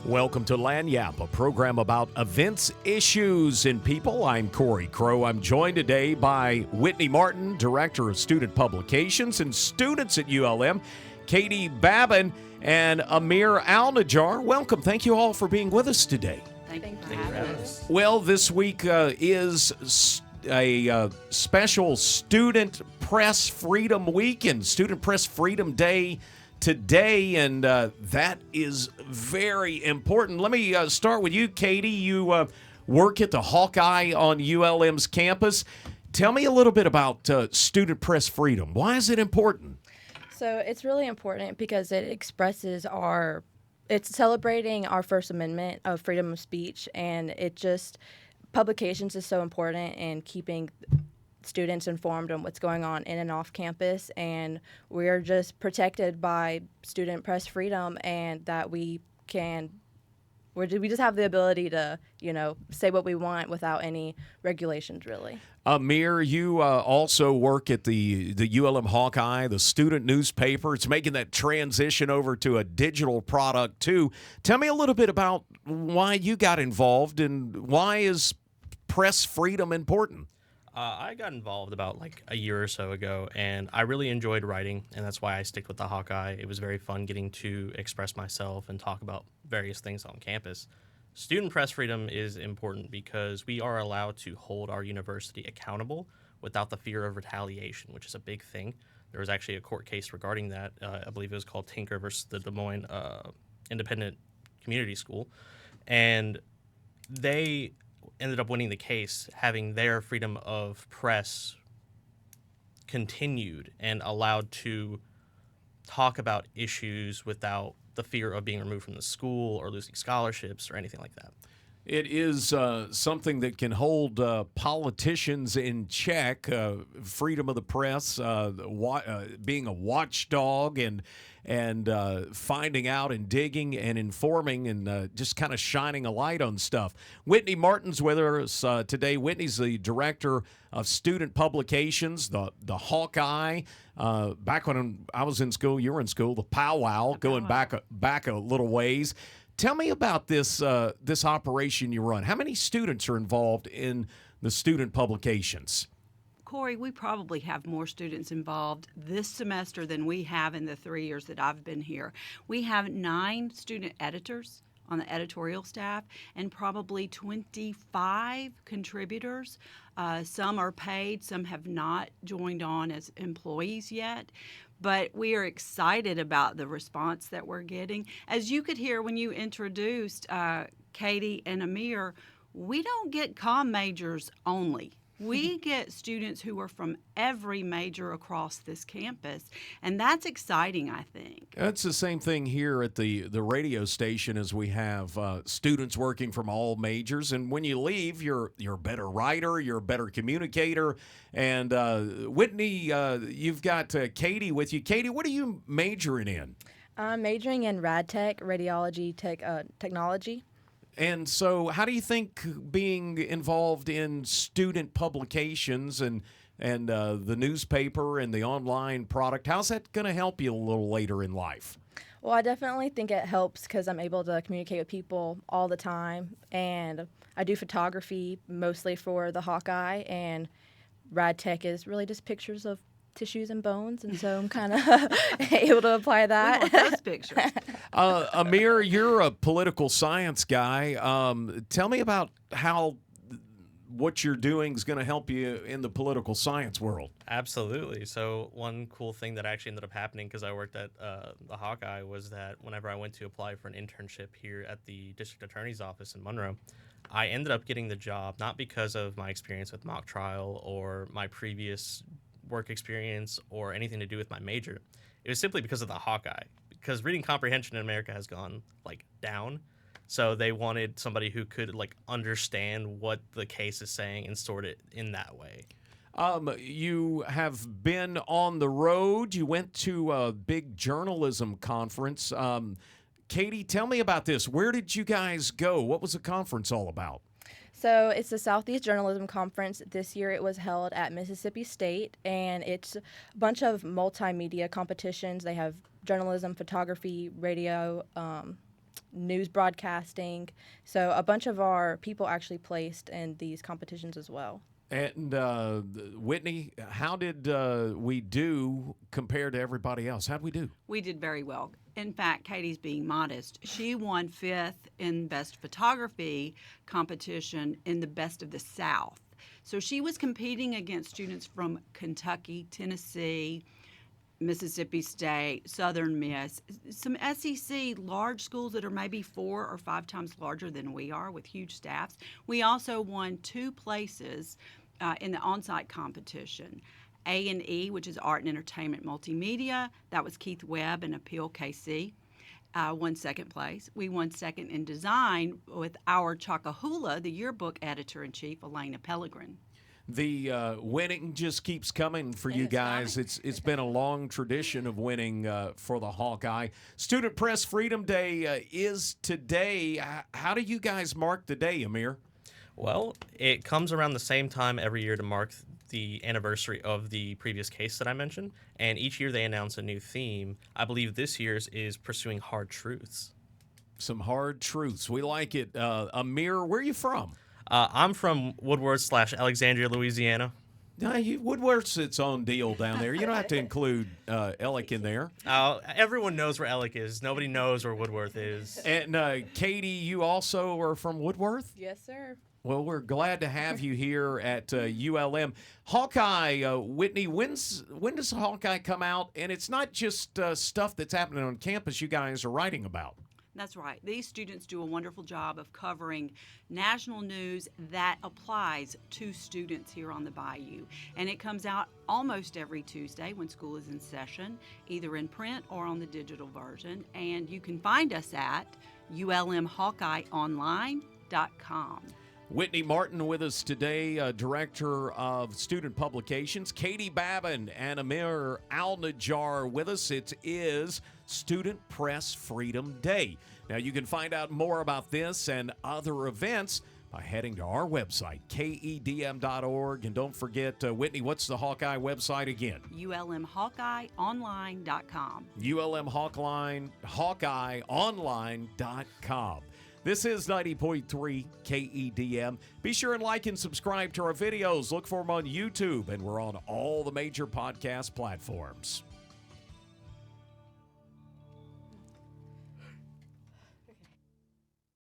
Welcome to Lagniappe, a program about events, issues, and people. I'm Cory Crowe. I'm joined today by Whitney Martin, Director of Student Publications, and students at ULM, Katherine Babin, and Amir Alnajjar. Welcome. Thank you all for being with us today. Thank you for having us. Well, this week is a special Student Press Freedom Weekend, Student Press Freedom Day today, and that is very important. Let me start with you, Katie. You work at the Hawkeye on ULM's campus. Tell me a little bit about student press freedom. Why is it important? So it's really important because it expresses it's celebrating our First Amendment of freedom of speech, and publications is so important in keeping students informed on what's going on in and off campus, and we're just protected by student press freedom, and that we just have the ability to, say what we want without any regulations, really. Amir, you also work at the ULM Hawkeye, the student newspaper. It's making that transition over to a digital product, too. Tell me a little bit about why you got involved and why is press freedom important? I got involved about a year or so ago, and I really enjoyed writing, and that's why I stick with the Hawkeye. It was very fun getting to express myself and talk about various things on campus. Student press freedom is important because we are allowed to hold our university accountable without the fear of retaliation, which is a big thing. There was actually a court case regarding that. I believe it was called Tinker versus the Des Moines Independent Community School, and they ended up winning the case, having their freedom of press continued and allowed to talk about issues without the fear of being removed from the school or losing scholarships or anything like that. It is something that can hold politicians in check, freedom of the press, being a watchdog and finding out and digging and informing and just kind of shining a light on stuff. Whitney Martin's with us today. Whitney's the Director of Student Publications, the Hawkeye. Back when I was in school, you were in school, the powwow, going back a little ways. Tell me about this operation you run. How many students are involved in the student publications? Cory, we probably have more students involved this semester than we have in the 3 years that I've been here. We have 9 student editors on the editorial staff and probably 25 contributors. Some are paid, some have not joined on as employees yet. But we are excited about the response that we're getting. As you could hear when you introduced Katie and Amir, we don't get comm majors only. We get students who are from every major across this campus, and that's exciting, I think. It's the same thing here at the radio station, as we have students working from all majors, and when you leave, you're a better writer, you're a better communicator. And Whitney, you've got Katie with you. Katie, what are you majoring in? I'm majoring in rad tech, radiology technology. And so how do you think being involved in student publications and the newspaper and the online product, how's that going to help you a little later in life? Well, I definitely think it helps because I'm able to communicate with people all the time. And I do photography mostly for the Hawkeye, and rad tech is really just pictures of tissues and bones, and so I'm kind of able to apply that. We want those pictures. Amir, you're a political science guy. Tell me about how what you're doing is going to help you in the political science world. Absolutely. So one cool thing that actually ended up happening because I worked at the Hawkeye was that whenever I went to apply for an internship here at the district attorney's office in Monroe, I ended up getting the job not because of my experience with mock trial or my previous work experience or anything to do with my major. It was simply because of the Hawkeye, because reading comprehension in America has gone down. So they wanted somebody who could understand what the case is saying and sort it in that way. You have been on the road. You went to a big journalism conference. Katie, tell me about this. Where did you guys go? What was the conference all about? So it's the Southeast Journalism Conference. This year it was held at Mississippi State, and it's a bunch of multimedia competitions. They have journalism, photography, radio, news broadcasting. So a bunch of our people actually placed in these competitions as well. And Whitney, how did we do compared to everybody else? How'd we do? We did very well. In fact, Katie's being modest. She won 5th in Best Photography competition in the Best of the South. So she was competing against students from Kentucky, Tennessee, Mississippi State, Southern Miss, some SEC large schools that are maybe 4 or 5 times larger than we are with huge staffs. We also won 2 places in the on-site competition. A&E, which is Art and Entertainment Multimedia, that was Keith Webb and Appeal KC, won 2nd place. We won 2nd in design with our Chakahula, the yearbook editor-in-chief, Elena Pellegrin. The winning just keeps coming for you It's guys. coming. It's been a long tradition of winning for the Hawkeye. Student Press Freedom Day is today. How do you guys mark the day, Amir? Well, it comes around the same time every year to mark the anniversary of the previous case that I mentioned, and each year they announce a new theme. I believe this year's is pursuing hard truths. Some hard truths. We like it. Amir, where are you from? I'm from Woodward/Alexandria, Louisiana. Woodworth's its own deal down there. You don't have to include Ellick in there. Everyone knows where Ellick is. Nobody knows where Woodworth is. And Katie, you also are from Woodworth? Yes, sir. Well, we're glad to have you here at ULM. Hawkeye, Whitney, when does Hawkeye come out? And it's not just stuff that's happening on campus you guys are writing about. That's right. These students do a wonderful job of covering national news that applies to students here on the Bayou. And it comes out almost every Tuesday when school is in session, either in print or on the digital version. And you can find us at ulmhawkeyeonline.com. Whitney Martin with us today, Director of Student Publications. Katherine Babin and Amir Alnajjar with us. It is Student Press Freedom Day. Now, you can find out more about this and other events by heading to our website, KEDM.org. And don't forget, Whitney, what's the Hawkeye website again? ulmhawkeyeonline.com. ulmhawkeyeonline.com. This is 90.3 KEDM. Be sure and like and subscribe to our videos. Look for them on YouTube, and we're on all the major podcast platforms.